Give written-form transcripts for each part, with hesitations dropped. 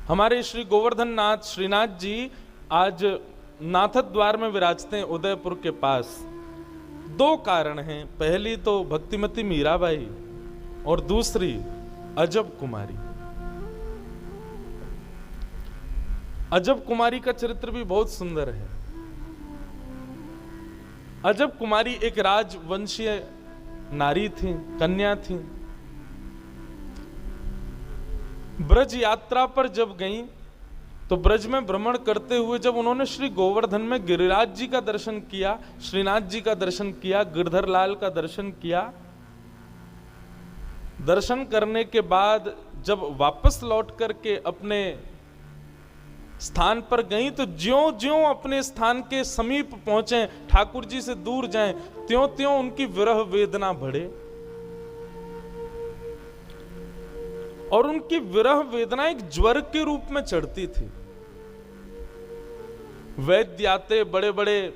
हमारे श्री गोवर्धन नाथ श्रीनाथ जी आज नाथद द्वार में विराजते हैं उदयपुर के पास। दो कारण हैं, पहली तो भक्तिमती मीराबाई और दूसरी अजब कुमारी। अजब कुमारी का चरित्र भी बहुत सुंदर है। अजब कुमारी एक राजवंशीय नारी थी, कन्या थी। ब्रज यात्रा पर जब गई तो ब्रज में भ्रमण करते हुए जब उन्होंने श्री गोवर्धन में गिरिराज जी का दर्शन किया, श्रीनाथ जी का दर्शन किया, गिरधर लाल का दर्शन किया, दर्शन करने के बाद जब वापस लौट करके अपने स्थान पर गई तो ज्यों ज्यों अपने स्थान के समीप पहुंचे, ठाकुर जी से दूर जाएं, त्यों त्यों उनकी विरह वेदना बढ़े और उनकी विरह वेदना एक ज्वर के रूप में चढ़ती थी। वैद्य आते, बड़े बड़े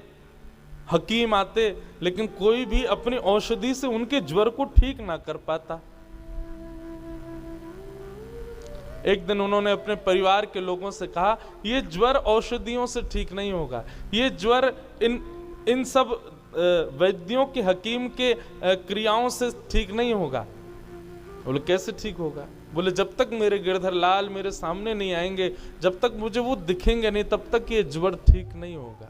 हकीम आते, लेकिन कोई भी अपनी औषधि से उनके ज्वर को ठीक ना कर पाता। एक दिन उन्होंने अपने परिवार के लोगों से कहा, यह ज्वर औषधियों से ठीक नहीं होगा, यह ज्वर इन सब वैद्यों के, हकीम के क्रियाओं से ठीक नहीं होगा। बोले कैसे ठीक होगा? बोले जब तक मेरे गिरधर लाल मेरे सामने नहीं आएंगे, जब तक मुझे वो दिखेंगे नहीं, तब तक ये ज्वर ठीक नहीं होगा।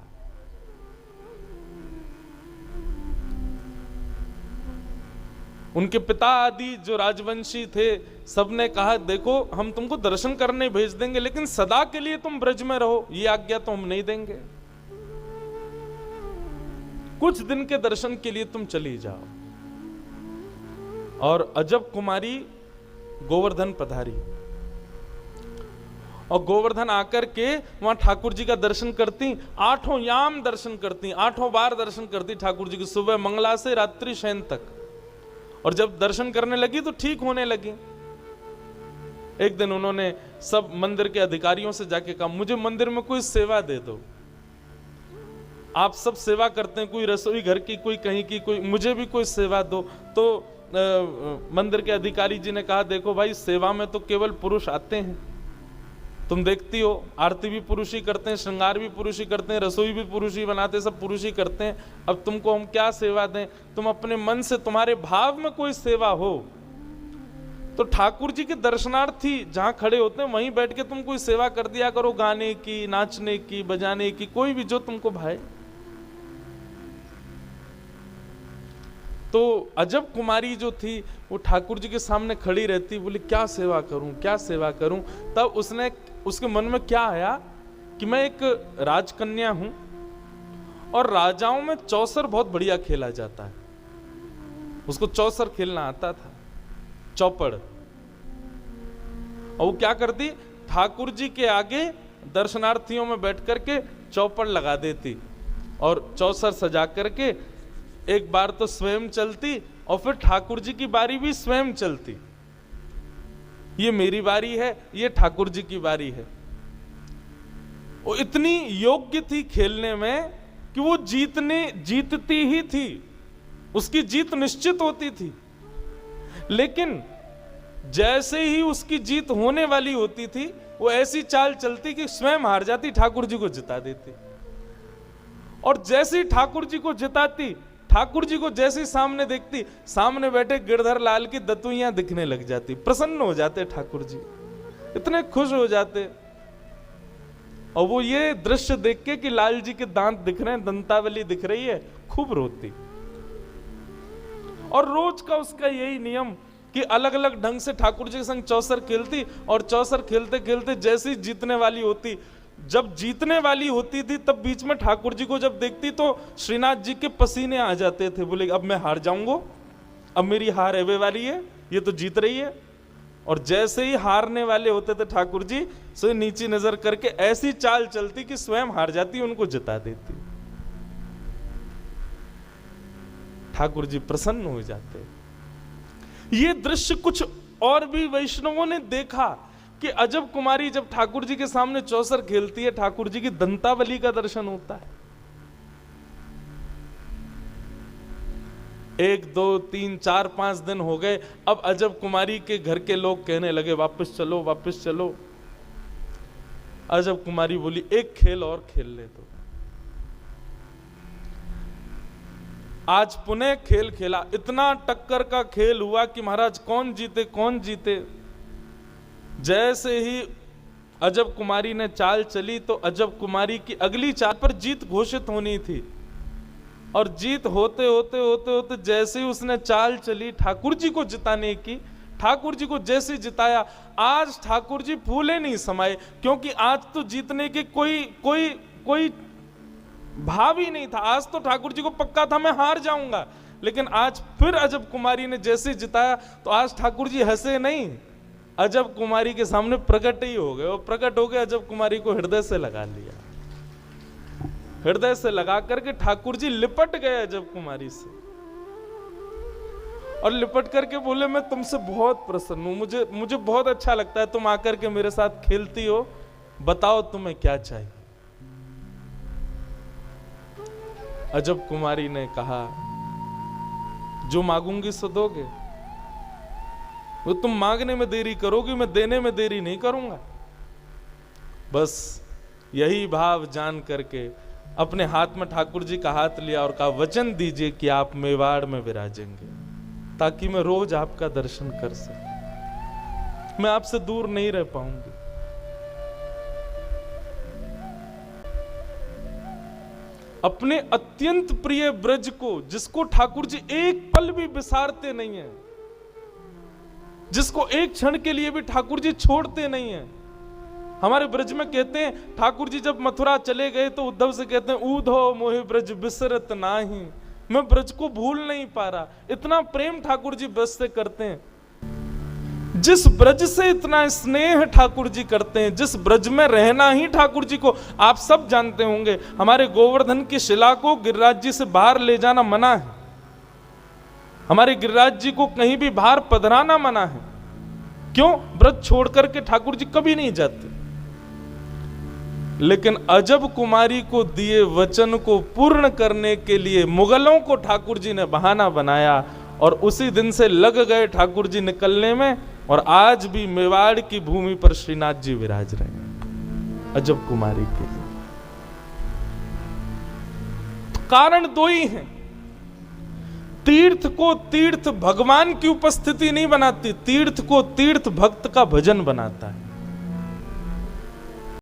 उनके पिता आदि जो राजवंशी थे, सबने कहा देखो हम तुमको दर्शन करने भेज देंगे, लेकिन सदा के लिए तुम ब्रज में रहो, ये आज्ञा तो हम नहीं देंगे। कुछ दिन के दर्शन के लिए तुम चली जाओ। और अजब कुमारी गोवर्धन पधारी और गोवर्धन आकर के वहां ठाकुर जी का दर्शन करती, 8 याम दर्शन करती, 8 बार दर्शन करती ठाकुर जी की, सुबह मंगला से रात्रि शयन तक। और जब दर्शन करने लगी तो ठीक होने लगी। एक दिन उन्होंने सब मंदिर के अधिकारियों से जाके कहा, मुझे मंदिर में कोई सेवा दे दो। आप सब सेवा करते हैं, कोई रसोई घर की, कोई कहीं की, कोई मुझे भी कोई सेवा दो। तो मंदिर के अधिकारी जी ने कहा, देखो भाई सेवा में तो केवल पुरुष आते हैं, तुम देखती हो आरती भी पुरुष ही करते हैं, श्रृंगार भी पुरुष ही करते हैं, रसोई भी पुरुष ही बनाते हैं, सब पुरुष ही करते हैं। अब तुमको हम क्या सेवा दें? तुम अपने मन से, तुम्हारे भाव में कोई सेवा हो तो ठाकुर जी के दर्शनार्थी जहां खड़े होते हैं वहीं बैठ के तुम कोई सेवा कर दिया करो, गाने की, नाचने की, बजाने की, कोई भी जो तुमको भाए। तो अजब कुमारी जो थी वो ठाकुर जी के सामने खड़ी रहती, बोली क्या सेवा करूं, क्या सेवा करूं। तब उसके मन में क्या आया कि मैं एक राजकन्या हूं और राजाओं में चौसर बहुत बढ़िया खेला जाता है। उसको चौसर खेलना आता था, चौपड़। और वो क्या करती, ठाकुर जी के आगे दर्शनार्थियों में बैठ करके चौपड़ लगा देती और चौसर सजा करके एक बार तो स्वयं चलती और फिर ठाकुर जी की बारी भी स्वयं चलती। ये मेरी बारी है, ये ठाकुर जी की बारी है। वो इतनी योग्य थी खेलने में कि वो जीतती ही थी, उसकी जीत निश्चित होती थी। लेकिन जैसे ही उसकी जीत होने वाली होती थी, वो ऐसी चाल चलती कि स्वयं हार जाती, ठाकुर जी को जिता देती। और जैसे ही ठाकुर जी को जिताती, ठाकुर जी को जैसे सामने देखती, सामने बैठे गिरधर लाल की दतुइयां दिखने लग जाती, प्रसन्न हो जाते ठाकुर जी, इतने खुश हो जाते। और वो ये दृश्य देख के कि लाल जी के दांत दिख रहे हैं, दंतावली दिख रही है, खूब रोती। और रोज का उसका यही नियम कि अलग अलग ढंग से ठाकुर जी के संग चौसर खेलती, और चौसर खेलते खेलते जैसी जीतने वाली होती, जब जीतने वाली होती थी तब बीच में ठाकुर जी को जब देखती तो श्रीनाथ जी के पसीने आ जाते थे। बोले अब मैं हार जाऊंगा, अब मेरी हार एवे वाली है, ये तो जीत रही है। और जैसे ही हारने वाले होते थे ठाकुर जी, सो नीची नजर करके ऐसी चाल चलती कि स्वयं हार जाती, उनको जिता देती। ठाकुर जी प्रसन्न हो जाते। ये दृश्य कुछ और भी वैष्णवों ने देखा कि अजब कुमारी जब ठाकुर जी के सामने चौसर खेलती है, ठाकुर जी की दंतावली का दर्शन होता है। 1, 2, 3, 4, 5 दिन हो गए। अब अजब कुमारी के घर के लोग कहने लगे वापस चलो, वापस चलो। अजब कुमारी बोली एक खेल और खेल ले तो। आज पुनः खेल खेला, इतना टक्कर का खेल हुआ कि महाराज कौन जीते कौन जीते। जैसे ही अजब कुमारी ने चाल चली तो अजब कुमारी की अगली चाल पर जीत घोषित होनी थी, और जीत होते होते होते होते जैसे ही उसने चाल चली ठाकुर जी को जिताने की, ठाकुर जी को जैसे जिताया, आज ठाकुर जी फूले नहीं समाये, क्योंकि आज तो जीतने के कोई भाव ही नहीं था। आज तो ठाकुर जी को पक्का था मैं हार जाऊंगा, लेकिन आज फिर अजब कुमारी ने जैसे जिताया तो आज ठाकुर जी हंसे नहीं, अजब कुमारी के सामने प्रकट ही हो गए, और प्रकट हो गए अजब कुमारी को हृदय से लगा लिया। हृदय से लगा करके ठाकुर जी लिपट गए अजब कुमारी से, और लिपट करके बोले मैं तुमसे बहुत प्रसन्न हूं, मुझे बहुत अच्छा लगता है तुम आकर के मेरे साथ खेलती हो, बताओ तुम्हें क्या चाहिए। अजब कुमारी ने कहा जो मांगूंगी सो दोगे, वो तुम मांगने में देरी करोगी, मैं देने में देरी नहीं करूंगा। बस यही भाव जान करके अपने हाथ में ठाकुर जी का हाथ लिया और कहा वचन दीजिए कि आप मेवाड़ में विराजेंगे, ताकि मैं रोज आपका दर्शन कर सकूं, मैं आपसे दूर नहीं रह पाऊंगी। अपने अत्यंत प्रिय ब्रज को, जिसको ठाकुर जी एक पल भी बिसारते नहीं है, जिसको एक क्षण के लिए भी ठाकुर जी छोड़ते नहीं है। हमारे ब्रज में कहते हैं ठाकुर जी जब मथुरा चले गए तो उद्धव से कहते हैं ऊधो मोहि ब्रज बिसरत नाही, मैं ब्रज को भूल नहीं पा रहा। इतना प्रेम ठाकुर जी ब्रज से करते हैं, जिस ब्रज से इतना स्नेह ठाकुर जी करते हैं, जिस ब्रज में रहना ही ठाकुर जी को, आप सब जानते होंगे हमारे गोवर्धन की शिला को गिरिराज जी से बाहर ले जाना मना है, हमारे गिरिराज जी को कहीं भी बाहर पधराना मना है। क्यों? ब्रज छोड़ करके ठाकुर जी कभी नहीं जाते। लेकिन अजब कुमारी को दिए वचन को पूर्ण करने के लिए मुगलों को ठाकुर जी ने बहाना बनाया, और उसी दिन से लग गए ठाकुर जी निकलने में, और आज भी मेवाड़ की भूमि पर श्रीनाथ जी विराज रहे हैं अजब कुमारी के लिए। कारण दो ही हैं, तीर्थ को तीर्थ भगवान की उपस्थिति नहीं बनाती, तीर्थ को तीर्थ भक्त का भजन बनाता है।